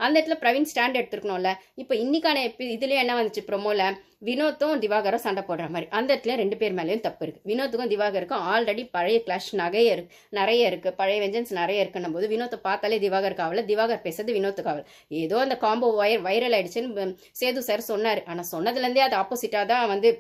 அந்த இடத்துல பிரவீன் ஸ்டாண்ட் எடுத்துருக்கணும்ல. இப்போ இன்னைக்கான இதுலேயே என்ன வந்துச்சு ப்ரொமோல, வினோத்தும் திவாகரும் சண்டை போடுற மாதிரி. அந்த இடத்துல 2 பேர் மேலேயும் தப்பு இருக்குது. வினோத்துக்கும் திவாகருக்கும் ஆல்ரெடி பழைய கிளாஷ் நிறைய இருக்குது, பழைய வெஞ்சன்ஸ் நிறைய இருக்குன்னும் போது வினோத்தை பார்த்தாலே திவாகருக்கு ஆகல, திவாகர் பேசுறது வினோத்துக்கு ஆகல. ஏதோ அந்த காம்போ வைரல் ஆயிடுச்சுன்னு சேது சார் சொன்னார். ஆனால் சொன்னதுலேருந்தே அது ஆப்போசிட்டாக தான் வந்து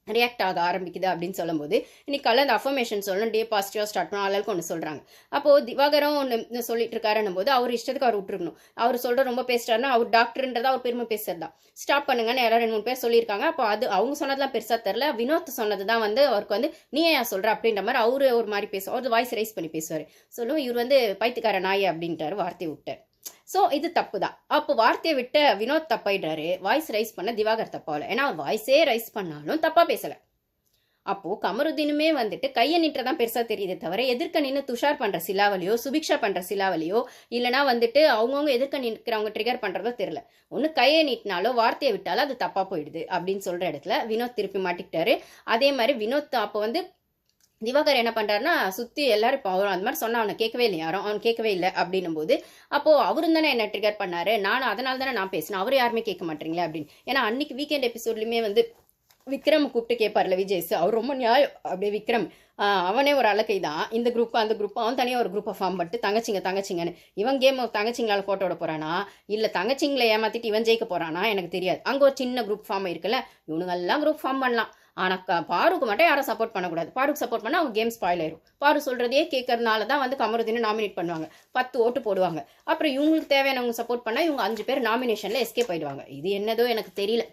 ரியாக்ட் ஆக ஆரம்பிக்குது அப்படின்னு சொல்லும்போது இன்னைக்கு காலையில் அந்த அஃபர்மேஷன் சொல்லணும், டே பாசிட்டிவாக ஸ்டார்ட் பண்ணணும், ஆளுக்கு ஒன்று சொல்கிறாங்க. அப்போது திவாகரும் ஒன்று சொல்லிட்டு இருக்காருன்னும் போது அவர் இஷ்டத்துக்கு அவர் விட்டுருக்கணும். அவர் சொல்கிற ரொம்ப பேசிட்டாருன்னா அவர் டாக்டர்ன்றதா அவர் பெருமை பேசுறது தான். ஸ்டாப் பண்ணுங்கன்னு யாராவது 2-3 பேர் சொல்லியிருக்காங்க. அப்போ அது அவங்க சொன்னதுலாம் பெருசாக தெரில, வினோத் சொன்னது தான் வந்து அவருக்கு வந்து நீ ஏன் சொல்கிற அப்படின்ற மாதிரி அவரு ஒரு மாதிரி பேசுவார், அவர் வாய்ஸ் ரைஸ் பண்ணி பேசுவார். சொல்லுவோம் இவர் வந்து பைத்தியக்கார நாய் அப்படின்ட்டாரு, வார்த்தையை விட்டார். ஸோ இது தப்பு தான். அப்போ வார்த்தையை விட்ட வினோத் தப்பாயிடுறாரு, வாய்ஸ் ரைஸ் பண்ண திவாகர் தப்பாகல. ஏன்னா அவர் வாய்ஸே ரைஸ் பண்ணாலும் தப்பாக பேசலை. அப்போது கமருதீனுமே வந்துட்டு கையை நின்றதான் பெருசாக தெரியுதே தவிர எதிர்க்க நின்று துஷார் பண்ணுற சிலாவலியோ சுபிக்ஷா பண்ணுற சிலாவலியோ இல்லைனா வந்துட்டு அவங்கவுங்க எதிர்க்க நிற்கிறவங்க ட்ரிகர் பண்ணுறதோ தெரில. ஒன்று கையை நீட்டினாலோ வார்த்தையை விட்டாலும் அது தப்பாக போயிடுது அப்படின்னு சொல்கிற இடத்துல வினோத் திருப்பி மாட்டிக்கிட்டாரு. அதே மாதிரி வினோத் அப்போ வந்து திவாகர் என்ன பண்ணுறாருன்னா சுற்றி எல்லாரும் இப்போ அவர் அந்த மாதிரி சொன்னால் அவனை கேட்கவே இல்லை, யாரும் அவன் கேட்கவே இல்லை அப்படின்னும் போது அப்போது அவரும் தானே என்ன ட்ரிகர் பண்ணார், நானும் அதனால தானே நான் பேசினேன், அவர் யாருமே கேட்க மாட்டீங்களே அப்படின்னு. ஏன்னா அன்னைக்கு வீக்கெண்ட் எபிசோட்லையுமே வந்து விக்ரம் கூப்பிட்டு கேட்பார்ல விஜய்ஸ், அவர் ரொம்ப நியாயம் அப்படியே விக்ரம் அவனே ஒரு அலக்கை தான், இந்த குரூப் அந்த குரூப் அவன் தனியாக ஒரு குரூப்பை ஃபார்ம் பண்ணிட்டு தங்கச்சிங்கன்னு இவன் கேம் தங்கச்சிங்களால் ஃபோட்டோட போகிறானா இல்லை தங்கச்சிங்களை ஏமாற்றிட்டு இவன் ஜெயிக்க போகிறானா எனக்கு தெரியாது. அங்கே ஒரு சின்ன குரூப் ஃபார்ம் இருக்குல்ல, இவனுங்கெல்லாம் குரூப் ஃபார்ம் பண்ணலாம். ஆனால் பாருக்கு மட்டும் யாரும் சப்போர்ட் பண்ணக்கூடாது. பாருக்கு சப்போர்ட் பண்ணால் அவங்க கேம் ஸ்பாயில் ஆயிரும். பாரு சொல்கிறதையே கேட்கறதுனால தான் வந்து கமருதீனை நாமினேட் பண்ணுவாங்க, 10 ஓட்டு போடுவாங்க. அப்புறம் இவங்களுக்கு தேவையானவங்க சப்போர்ட் பண்ணால் இவங்க 5 பேர் நாமினேஷனில் எஸ்கேப் ஆயிடுவாங்க. இது என்னதோ எனக்கு தெரியல.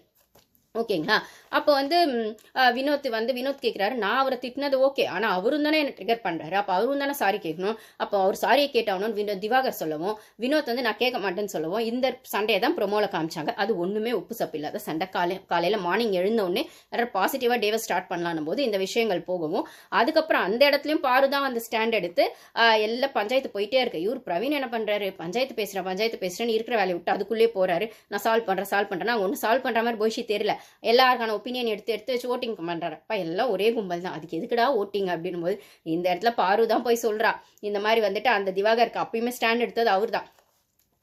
ஓகேங்களா. அப்போ வந்து வினோத் கேட்குறாரு, நான் அவரை திட்டினது ஓகே, ஆனால் அவரும் தானே என்ன ட்ரிகர் பண்ணுறாரு, அப்போ அவரும் தானே சாரி கேட்கணும். அப்போ அவர் சாரியை கேட்டாகணும்னு திவாகர் சொல்லவும் வினோத் வந்து நான் கேட்க மாட்டேன்னு சொல்லவும் இந்த சண்டையை தான் ப்ரொமோவில் காமிச்சாங்க. அது ஒன்றுமே உப்பு சப்பு இல்லாத சண்டை. காலையில் மார்னிங் எழுந்தோடனே யாராவது பாசிட்டிவாக டேவை ஸ்டார்ட் பண்ணலான்னும் போது இந்த விஷயங்கள் போகவும் அதுக்கப்புறம் அந்த இடத்துலையும் பாரு தான் வந்து ஸ்டாண்ட் எடுத்து எல்லாம் பஞ்சாயத்து போயிட்டே இருக்கு. இவர் பிரவீன் என்ன பண்ணுறாரு, பஞ்சாயத்து பேசுகிறேன்னு இருக்கிற வேலையை விட்டு அதுக்குள்ளேயே போகிறாரு. நான் சால்வ் பண்ணுறேன் நான் ஒன்றும் சால்வ் பண்ணுற மாதிரி போய்ச்சி தெரியல, எல்லாருக்கான ஒப்பீனியன் எடுத்து வச்சு ஓட்டிங் பண்ணுறாருப்பா. எல்லாம் ஒரே கும்பல் தான், அதுக்கு எதுக்குடா ஓட்டிங் அப்படின்னும் போது இந்த இடத்துல பாரு தான் போய் சொல்கிறா இந்த மாதிரி வந்துட்டு அந்த திவாகருக்கு அப்பயுமே ஸ்டாண்ட் எடுத்தது அவர் தான்,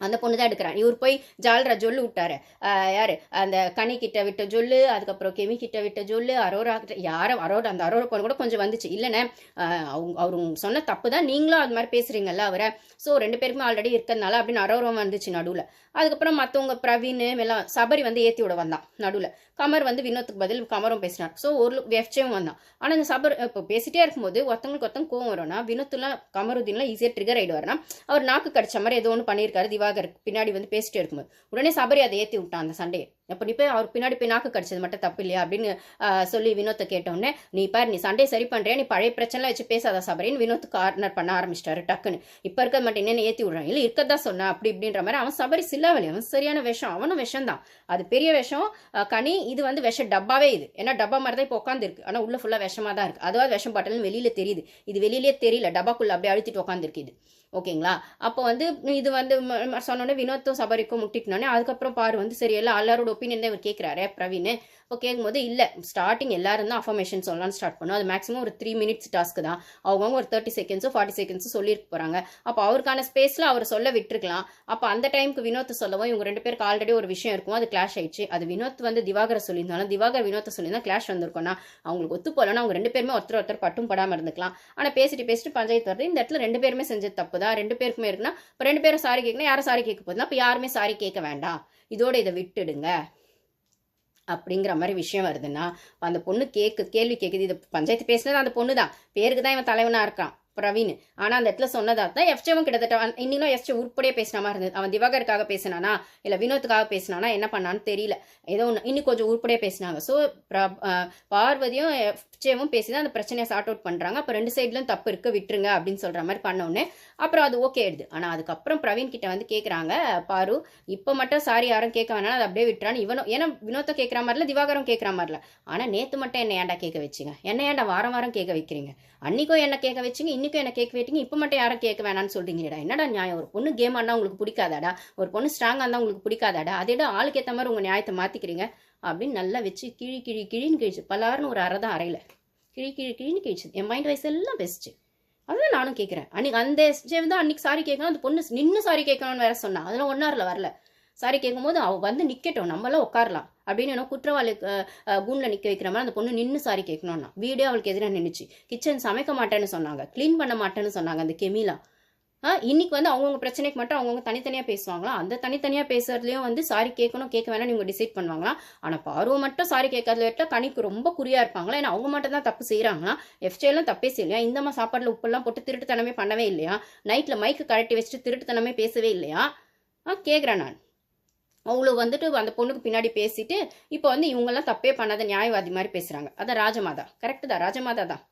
அந்த பொண்ணு தான் எடுக்கிறான். இவர் போய் ஜால்ரா ஜொல்லு விட்டாரு, யார் அந்த கனி கிட்ட விட்ட ஜொல்லு, அதுக்கப்புறம் கெமி கிட்ட விட்ட ஜொல்லு, அரோரா கிட்ட யாரும் அந்த அரோரா பொண்ணு கூட கொஞ்சம் வந்துச்சு. இல்லைண்ணே அவரு சொன்ன தப்பு தான், நீங்களும் அது மாதிரி பேசுறீங்கல்ல அவரை, ஸோ 2 பேருக்குமே ஆல்ரெடி இருக்கிறதுனால அப்படின்னு அரோரம் வந்துச்சு நடுவில். அதுக்கப்புறம் மற்றவங்க பிரவீன் எல்லாம் சபரி வந்து ஏற்றி விட வந்தான் நடுவில். கமர் வந்து வினோத்துக்கு பதில் கமரும் பேசினார். ஸோ ஒரு எஃப்ஜேவும் வந்தான். ஆனால் இந்த சபர் இப்போ பேசிட்டே இருக்கும்போது ஒருத்தவங்க கோவம் வரும்னா வினோத்துலாம் கமருதீன்லாம் ஈஸியாக ட்ரிகர் ஆகிடுவார்னா அவர் நாக்கு கடிச்ச மாதிரி ஏதோ ஒன்று பண்ணியிருக்காரு திவாகர் பின்னாடி வந்து பேசிட்டே இருக்கும்போது உடனே சபரி அதை ஏற்றி விட்டான் அந்த சண்டையை. அப்போ நீ போய் அவர் பின்னாடி போய் நாக்கு கடிச்சது மட்டும் தப்பு இல்லையா அப்படின்னு சொல்லி வினோத்தை கேட்டோன்னே நீ சண்டையை சரி பண்ணுறியா, நீ பழைய பிரச்சனை வச்சு பேசாத சபரின்னு வினோத்து கார்னர் பண்ண ஆரம்பிச்சிட்டாரு டக்குன்னு. இப்போ இருக்கிறது மட்டும் என்னென்ன ஏற்றி விடுறான், இல்லை இருக்கதான் சொன்னான் அப்படி இப்படின்ற மாதிரி. அவன் சபரி சில்லாவலி, அவன் சரியான விஷம், அவனும் விஷம் தான், அது பெரிய விஷம். கனி இது வந்து விஷ டப்பாவே, இது ஏன்னா டப்பா மாதிரி தான் இப்போ உட்காந்துருக்கு, ஆனால் உள்ள ஃபுல்லாக விஷமாக தான் இருக்குது. அதுவாது விஷம் பாட்டல்னு வெளியில் தெரியுது, இது வெளியிலே தெரியல, டப்பாக்குள்ளே அப்படியே அழுத்திட்டு உட்காந்துருக்கு இது. ஓகேங்களா. அப்போ வந்து இது வந்து சொன்னோன்னே வினோத்தும் சபரிக்கும் முட்டிட்டோன்னே அதுக்கப்புறம் பாரு வந்து சரி எல்லாம் எல்லாரோட ஒப்பீனியன் தான் இவர் கேட்குறாரு பிரவீன். இப்போ கேட்கும்போது இல்லை ஸ்டார்டிங் எல்லாரும் தான் அஃபர்மேஷன் சொல்லலாம்னு ஸ்டார்ட் பண்ணும். அது மேக்ஸிமம் ஒரு 3 மினிட்ஸ் டாஸ்க்கு தான், அவங்க ஒரு 30 செகண்ட்ஸோ 40 செகண்ட்ஸோ சொல்லியிருக்க போகிறாங்க. அப்போ அவருக்கான ஸ்பேஸில் அவர் சொல்ல விட்டுருக்கலாம். அப்போ அந்த டைமுக்கு வினோத்தை சொல்லவும் இவங்க 2 பேருக்கு ஆல்ரெடி ஒரு விஷயம் இருக்கும், அது கிளாஷ் ஆயிடுச்சு. அது வினோத் வந்து திவாகரை சொல்லியிருந்தாலும் திவாகர் வினோத்தை சொல்லியிருந்தா கிளாஷ் வந்திருக்கோன்னா அவங்களுக்கு ஒத்து போகலன்னா அவங்க 2 பேருமே ஒருத்தர் பட்டும் படாமல் இருந்துக்கலாம். ஆனால் பேசிட்டு பஞ்சாயத்து வருது. இந்த இடத்துல 2 பேருமே செஞ்சது தப்பு தான், 2 பேருக்குமே இருக்குன்னா இப்போ 2 பேரும் சாரி கேட்கணும், யாரும் சாரி கேட்க போதுன்னா இப்போ யாருமே சாரி கேட்க வேண்டாம், இதோட இதை விட்டுடுங்க அப்படிங்கிற மாதிரி விஷயம் வருதுன்னா அந்த பொண்ணு கேள்வி கேட்குது. இது பஞ்சாயத்து பேசினது அந்த பொண்ணு தான், பேருக்கு தான் இவன் தலைவனாக இருக்கான் பிரவீன். ஆனால் அந்த இடத்துல சொன்னதா தான் எஃப்ஜேவும் கிட்டத்தட்ட இன்னும் எஃப்ஜே உருப்படியே பேசின மாதிரி இருந்தது. அவன் திவாகருக்காக பேசினானா இல்லை வினோத்துக்காக பேசினானா என்ன பண்ணான்னு தெரியல, ஏதோ ஒன்று இன்னும் கொஞ்சம் உருப்படியே பேசினாங்க. ஸோ பார்வதியும் எஃப்ஜேவும் பேசி தான் அந்த பிரச்சனையை சார்ட் அவுட் பண்ணுறாங்க. அப்போ 2 சைட்லையும் தப்பு இருக்குது விட்டுருங்க அப்படின்னு சொல்கிற மாதிரி பண்ணோன்னே அப்புறம் அது ஓகே ஆயிடுது. ஆனால் அதுக்கப்புறம் பிரவீன் கிட்ட வந்து கேட்குறாங்க பாரு இப்போ மட்டும் சாரி யாரும் கேட்க வேணாம் அதை அப்படியே விட்டுறான்னு இவனும், ஏன்னா வினோத்தை கேட்குற மாதிரில திவாகரும் கேட்குற மாதிரில. ஆனால் நேற்று மட்டும் என்ன ஏன்டா கேட்க வச்சிங்க, என்ன ஏன்டா வாரம் கேட்க வைக்கிறீங்க, அன்னைக்கும் என்ன கேட்க வச்சிங்க இன்னைக்கும் என்ன கேட்க வைட்டீங்க, இப்போ மட்டும் யாரும் கேட்க வேணான்னு சொல்றீங்களேடா, என்னடா நியாயம். ஒரு பொண்ணு கேம் ஆனா உங்களுக்கு பிடிக்காதாடா, ஒரு பொண்ணு ஸ்ட்ராங்காக இருந்தால் உங்களுக்கு பிடிக்காதாடா, அதோட ஆளுக்கு ஏற்ற மாதிரி உங்கள் நியாயத்தை மாற்றிக்கிறீங்க அப்படின்னு நல்லா வச்சு கிழின்னு கிழிச்சு பலாருன்னு ஒரு அரை தான் அறையில் கிழின்னு கிழிச்சு என் மைண்ட் வைஸ் எல்லாம் பெஸ்ட்டு. அதான் நானும் கேட்குறேன். அன்னைக்கு அந்த எஸ்ஜே தான் அன்னைக்கு சாரி கேட்கணும், அந்த பொண்ணு நின்று சாரி கேட்கணும்னு வேற சொன்னா. அதெல்லாம் 1 ஹவர்ல வரல. சாரி கேட்கும்போது அவ வந்து நிக்கட்டும், நம்மளாம் உட்காரலாம் அப்படின்னு என்ன குற்றவாளி கூண்டில் நிற்க வைக்கிற மாதிரி அந்த பொண்ணு நின்று சாரி கேட்கணும்னா வீடே அவளுக்கு எதிராக நின்றுச்சு. கிச்சன் சமைக்க மாட்டேன்னு சொன்னாங்க, க்ளீன் பண்ண மாட்டேன்னு சொன்னாங்க அந்த கெமிலா. இன்னைக்கு வந்து அவங்கவுங்க பிரச்சனைக்கு மட்டும் அவங்கவுங்க தனித்தனியாக பேசுவாங்களா? அந்த தனித்தனியாக பேசுறதுலையும் வந்து சாரி கேட்கணும் கேட்க வேணாம் இவங்க டிசைட் பண்ணுவாங்களா? ஆனால் பார்வை மட்டும் சாரி கேட்கறதுல விட்டால் கணிக்கு ரொம்ப குறியா இருப்பாங்களா? ஏன்னா அவங்க மட்டும் தான் தப்பு செய்கிறாங்களா? எஃப்ஜேலாம் தப்பே செய்யலையா? இந்தம்மா சாப்பாட்டில் உப்பெல்லாம் போட்டு திருட்டுத்தனமே பண்ணவே இல்லையா? நைட்டில் மைக்கு கழட்டி வச்சுட்டு திருட்டுத்தனமே பேசவே இல்லையா? கேட்குறேன் நான். அவ்வளோ வந்துட்டு அந்த பொண்ணுக்கு பின்னாடி பேசிட்டு இப்போ வந்து இவங்கெல்லாம் தப்பே பண்ணாத நியாயவாதி மாதிரி பேசுகிறாங்க. அதான் ராஜமாதா, கரெக்டு தான், ராஜமாதா தான்.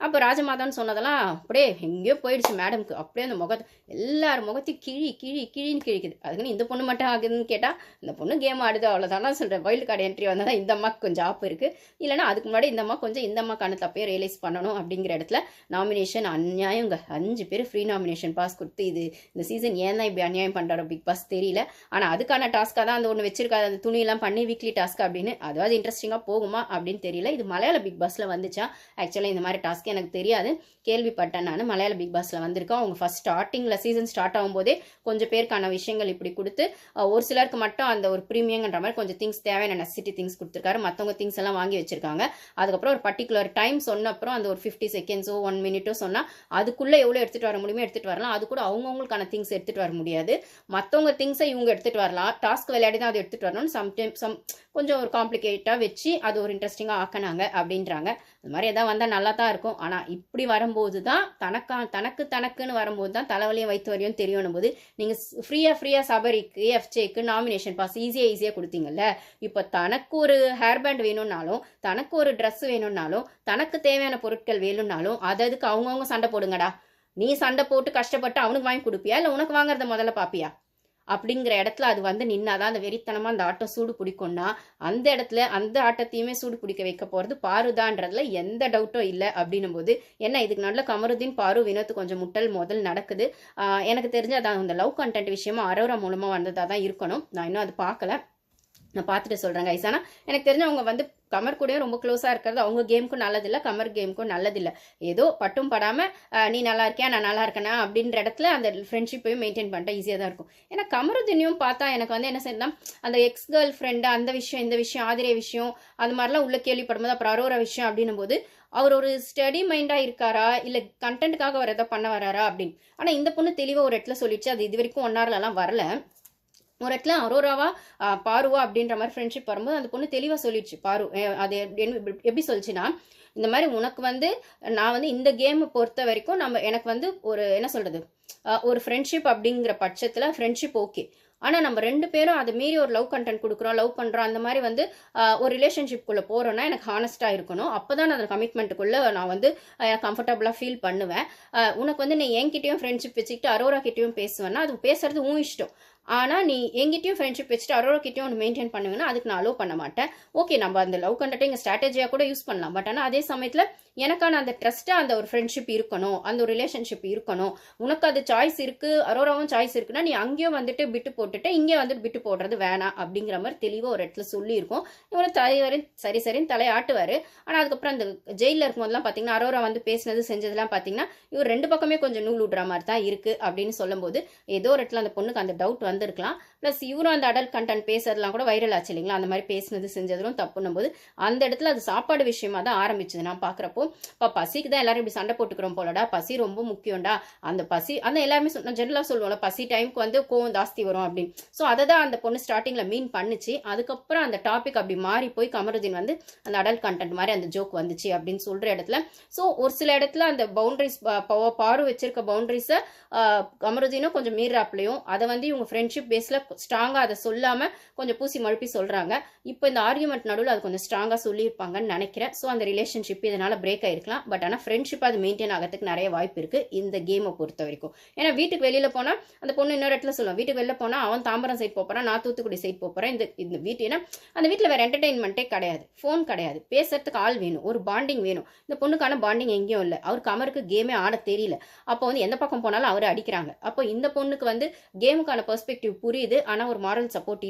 அப்போ ராஜமாதான்னு சொன்னதெல்லாம் அப்படியே எங்கேயோ போயிடுச்சு மேடம்க்கு. அப்படியே அந்த முகத்தை எல்லார் முகத்தையும் கிழின்னு கிழிக்குது. அதுக்குன்னு இந்த பொண்ணு மட்டும் ஆகுதுன்னு கேட்டால் இந்த பொண்ணு கேம் ஆடுது அவ்வளோதானா சொல்கிறேன். வைல்டு கார்டு என்ட்ரி வந்தால் தான் இந்த அம்மாவுக்கு கொஞ்சம் ஆப்பு இருக்குது. இல்லைனா அதுக்கு முன்னாடி இந்த அம்மா கொஞ்சம் இந்த அம்மாக்கான தப்பையும் ரியலைஸ் பண்ணணும் அப்படிங்கிற இடத்துல நாமினேஷன் அநியாயங்க. 5 பேர் ஃப்ரீ நாமினேஷன் பாஸ் கொடுத்து இந்த சீசன் ஏன் தான் இப்படி அநியாயம் பண்ணுறாரோ பிக் பாஸ் தெரியல. ஆனால் அதுக்கான டாஸ்க்காக தான் அந்த ஒன்று வச்சிருக்காது, அந்த துணியெல்லாம் பண்ணி வீக்லி டாஸ்க் அப்படின்னு. அதாவது இன்ட்ரெஸ்டிங்காக போகுமா அப்படின்னு தெரியல. இது மலையாள பிக் பாஸில் வந்துச்சா? ஆக்சுவலாக இந்த மாதிரி டாஸ்க் எனக்கு தெரியாது, கேள்விப்பட்டேன் நான். மலையாள பிக் பாஸ்ல வந்திருக்கேன். அவங்க ஃபர்ஸ்ட் ஸ்டார்டிங்ல சீசன் ஸ்டார்ட் ஆகும்போதே கொஞ்சம் பேருக்கான விஷயங்கள் இப்படி கொடுத்து ஒரு சிலருக்கு மட்டும் அந்த ஒரு ப்ரீமியம்ன்ற மாதிரி கொஞ்சம் திங்ஸ் தேவையான நெசசிட்டி திங்ஸ் கொடுத்துருக்காரு. மற்றவங்க திங்ஸ் எல்லாம் வாங்கி வச்சிருக்காங்க. அதுக்கப்புறம் ஒரு பர்டிகுலர் டைம் சொன்ன அப்புறம் அந்த ஒரு 50 செகண்ட்ஸோ 1 மினிட்டோ சொன்னா அதுக்குள்ள எவ்வளோ எடுத்துட்டு வர முடியுமோ எடுத்துட்டு வரலாம். அது கூட அவங்கவுங்களுக்கான திங்ஸ் எடுத்துட்டு வர முடியாது. மற்றவங்க திங்ஸை இவங்க எடுத்துட்டு வரலாம். டாஸ்க் விளையாடி தான் அதை எடுத்துட்டு வரணும். சம்டைம்ஸ் கொஞ்சம் ஒரு காம்ப்ளிகேட்டாக வச்சு அது ஒரு இன்ட்ரெஸ்டிங்காக ஆக்கினாங்க அப்படின்றாங்க. அது மாதிரி எதாவது வந்தால் நல்லா தான் இருக்கும். ஆனால் இப்படி வரும்போது தான் தனக்குன்னு வரும்போது தான் தலைவலியும் வைத்து வரையும் தெரியணும் போது நீங்கள் ஃப்ரீயாக சபரிக்கு எஃப்ஜேக்கு நாமினேஷன் பாஸ் ஈஸியாக கொடுத்தீங்கல்ல. இப்போ தனக்கு ஒரு ஹேர் பேண்ட் வேணும்னாலும், தனக்கு ஒரு ட்ரெஸ் வேணும்னாலும், தனக்கு தேவையான பொருட்கள் வேணும்னாலும் அதுக்கு அவங்கவுங்க சண்டை போடுங்கடா. நீ சண்டை போட்டு கஷ்டப்பட்டு அவனுக்கு வாங்கி கொடுப்பியா, இல்லை உனக்கு வாங்குறத முதல்ல பார்ப்பியா? அப்படிங்கிற இடத்துல அது வந்து நின்னாதான் அந்த வெறித்தனமா அந்த ஆட்டம் சூடு பிடிக்கும்னா அந்த இடத்துல அந்த ஆட்டத்தையுமே சூடு பிடிக்க வைக்க போறது பாருதான்றதுல எந்த டவுட்டும் இல்லை. அப்படின்னும் போது என்ன இதுக்கு நல்ல கமருதீன் பாரு வினோத் கொஞ்சம் முதல் நடக்குது. எனக்கு தெரிஞ்ச அதான் அந்த லவ் கண்டென்ட் விஷயமா அரோரா மூலமா வந்ததா தான் இருக்கணும். நான் இன்னும் அது பார்க்கல, நான் பார்த்துட்டு சொல்கிறேன் கைஸ். ஆனால் எனக்கு தெரிஞ்ச அவங்க வந்து கமர் கூடயும் ரொம்ப க்ளோஸாக இருக்கிறது அவங்க கேமுக்கும் நல்லதில்லை, கமர் கேமுக்கும் நல்லதில்லை. ஏதோ பட்டும் படாமல் நீ நல்லா இருக்கியா நான் நல்லா இருக்கேனா அப்படின்ற இடத்துல அந்த ஃப்ரெண்ட்ஷிப்பையும் மெயின்டைன் பண்ணிட்டா ஈஸியாக தான் இருக்கும். ஏன்னா கமருதீனையும் பார்த்தா எனக்கு வந்து என்ன செய்யலாம், அந்த எக்ஸ் கேர்ள் ஃப்ரெண்டு அந்த விஷயம் இந்த விஷயம் ஆதிரே விஷயம் அது மாதிரிலாம் உள்ள கேள்விப்படும்போது அப்புறம் அரோரா விஷயம் அப்படின்னும் போது அவர் ஒரு ஸ்டடி மைண்டாக இருக்காரா இல்லை கண்டென்ட்டுக்காக அவர் எதாவது பண்ண வராரா அப்படின்னு. ஆனால் இந்த பொண்ணு தெளிவாக ஒரு இடத்துல சொல்லிடுச்சு. அது இது வரைக்கும் 1 ஹவர்லலாம் வரல. ஒரு இடத்துல அரோராவா பாருவா அப்படின்ற மாதிரி ஃப்ரெண்ட்ஷிப் வரும்போது அந்த பொண்ணு தெளிவாக சொல்லிடுச்சு. பாரு அது எப்படி சொல்லிச்சுன்னா, இந்த மாதிரி உனக்கு வந்து நான் வந்து இந்த கேமை பொறுத்த வரைக்கும் எனக்கு வந்து ஒரு என்ன சொல்றது, ஒரு ஃப்ரெண்ட்ஷிப் அப்படிங்கிற பட்சத்தில் ஃப்ரெண்ட்ஷிப் ஓகே. ஆனால் நம்ம 2 பேரும் அதை மீறி ஒரு லவ் கண்டென்ட் கொடுக்குறோம், லவ் பண்ணுறோம், அந்த மாதிரி வந்து ஒரு ரிலேஷன்ஷிப்குள்ளே போகிறோன்னா எனக்கு ஹானஸ்ட்டாக இருக்கணும். அப்போ தான் நான் அந்த கமிட்மெண்ட்டுக்குள்ளே நான் வந்து கம்ஃபர்டபுளாக ஃபீல் பண்ணுவேன். உனக்கு வந்து நீ என்கிட்டயும் ஃப்ரெண்ட்ஷிப் வச்சுக்கிட்டு அரோரா கிட்டேயும் பேசுவேன்னா அது பேசுறது உன் இஷ்டம். ஆனால் நீ எங்கிட்டையும் ஃப்ரெண்ட்ஷிப் வச்சுட்டு அரோரா கிட்டேயும் ஒன்று மெயின்டைன் பண்ணுவேன்னா அதுக்கு நான் அலோவ் பண்ண மாட்டேன். ஓகே, நம்ம அந்த லவ் கண்டென்ட்டை இங்கே ஸ்ட்ராட்டஜியாக கூட யூஸ் பண்ணலாம். பட் ஆனால் அதே சமயத்தில் எனக்கான அந்த ட்ரஸ்ட்டாக அந்த ஒரு ஃப்ரெண்ட்ஷிப் இருக்கணும், அந்த ஒரு ரிலேஷன்ஷிப் இருக்கணும். உனக்கு அது சாய்ஸ் இருக்குது, அரோராவும் சாய்ஸ் இருக்குன்னா நீ அங்கேயும் வந்துட்டு விட்டு போட்டுட்டு இங்கே வந்துட்டு விட்டு போடுறது வேணாம் அப்படிங்கிற மாதிரி தெளிவாக ஒரு இடத்துல சொல்லியிருக்கோம். இவரை தலைவரின் சரின்னு தலையாட்டுவார். ஆனால் அதுக்கப்புறம் அந்த ஜெயிலில் இருக்கும்போதெல்லாம் பார்த்தீங்கன்னா அரோரா வந்து பேசினது செஞ்சதெல்லாம் பார்த்தீங்கன்னா இவர் 2 பக்கமே கொஞ்சம் நூல் விடுற மாதிரி தான் இருக்குது அப்படின்னு சொல்லும்போது ஏதோ ஒரு இடத்துல அந்த பொண்ணுக்கு அந்த டவுட் வந்திருக்கலாம். ப்ளஸ் இவரும் அந்த அடல்ட் கண்டென்ட் பேசுறதுலாம் கூட வைரல் ஆச்சு இல்லைங்களா, அந்த மாதிரி பேசினது செஞ்சதும் தப்புன்னும் போது அந்த இடத்துல அது சாப்பாடு விஷயமா தான் ஆரம்பிச்சது. நான் பார்க்குறப்போ இப்போ பசிக்கு தான் எல்லாரும் இப்படி சண்டை போட்டுக்கிறோம் போலடா, பசி ரொம்ப முக்கியம்டா. அந்த பசி அந்த எல்லாருமே ஜென்ரலாக சொல்லுவோம்ல, பசி டைமுக்கு வந்து கோவம் ஜாஸ்தி வரும் அப்படின்னு. ஸோ அதை தான் அந்த பொண்ணு ஸ்டார்டிங்கில் மீன் பண்ணுச்சு. அதுக்கப்புறம் அந்த டாபிக் அப்படி மாறி போய் கமருதீன் வந்து அந்த அடல்ட் கண்டென்ட் மாதிரி அந்த ஜோக் வந்துச்சு அப்படின்னு சொல்கிற இடத்துல ஸோ ஒரு சில இடத்துல அந்த பவுண்டரிஸ் பாரு வச்சிருக்க பவுண்டரிஸை கமருதீனும் கொஞ்சம் மீறாப்லையும் அதை வந்து இவங்க ஃப்ரெண்ட்ஷிப் பேஸில் ஸ்ட்ராங்காக அதை சொல்லாமல் கொஞ்சம் பூசி மழுப்பி சொல்கிறாங்க. இப்போ இந்த ஆர்கியூமெண்ட் நடுவில் அது கொஞ்சம் ஸ்ட்ராங்காக சொல்லியிருப்பாங்கன்னு நினைக்கிறேன். ஸோ அந்த ரிலேஷன்ஷிப் இதனால் பிரேக் ஆகிருக்கலாம். பட் ஆனால் ஃப்ரெண்ட்ஷிப் அது மெயின்டைன் ஆகிறதுக்கு நிறைய வாய்ப்பு இருக்குது இந்த கேமை பொறுத்த வரைக்கும். ஏன்னா வீட்டுக்கு வெளியில் போனால் அந்த பொண்ணு இன்னொரு இடத்துல சொல்லுவான், வீட்டுக்கு வெளில போனால் அவன் தாம்பரம் சைட் போகிறான், நான் தூத்துக்குடி சைட் போகிறேன். இந்த வீட்டு ஏன்னா அந்த வீட்டில் வேறு என்டர்டெயின்மெண்ட்டே கிடையாது, ஃபோன் கிடையாது, பேசுறதுக்கு ஆள் வேணும், ஒரு பாண்டிங் வேணும். இந்த பொண்ணுக்கான பாண்டிங் எங்கேயும் இல்லை. அவர் கமருக்கு கேமே ஆட தெரியல. அப்போ வந்து எந்த பக்கம் போனாலும் அவர் அடிக்கிறாங்க. அப்போ இந்த பொண்ணுக்கு வந்து கேமுக்கான பெர்ஸ்பெக்டிவ் புரியுது, ஆனால் ஒரு மாரல் சப்போர்ட்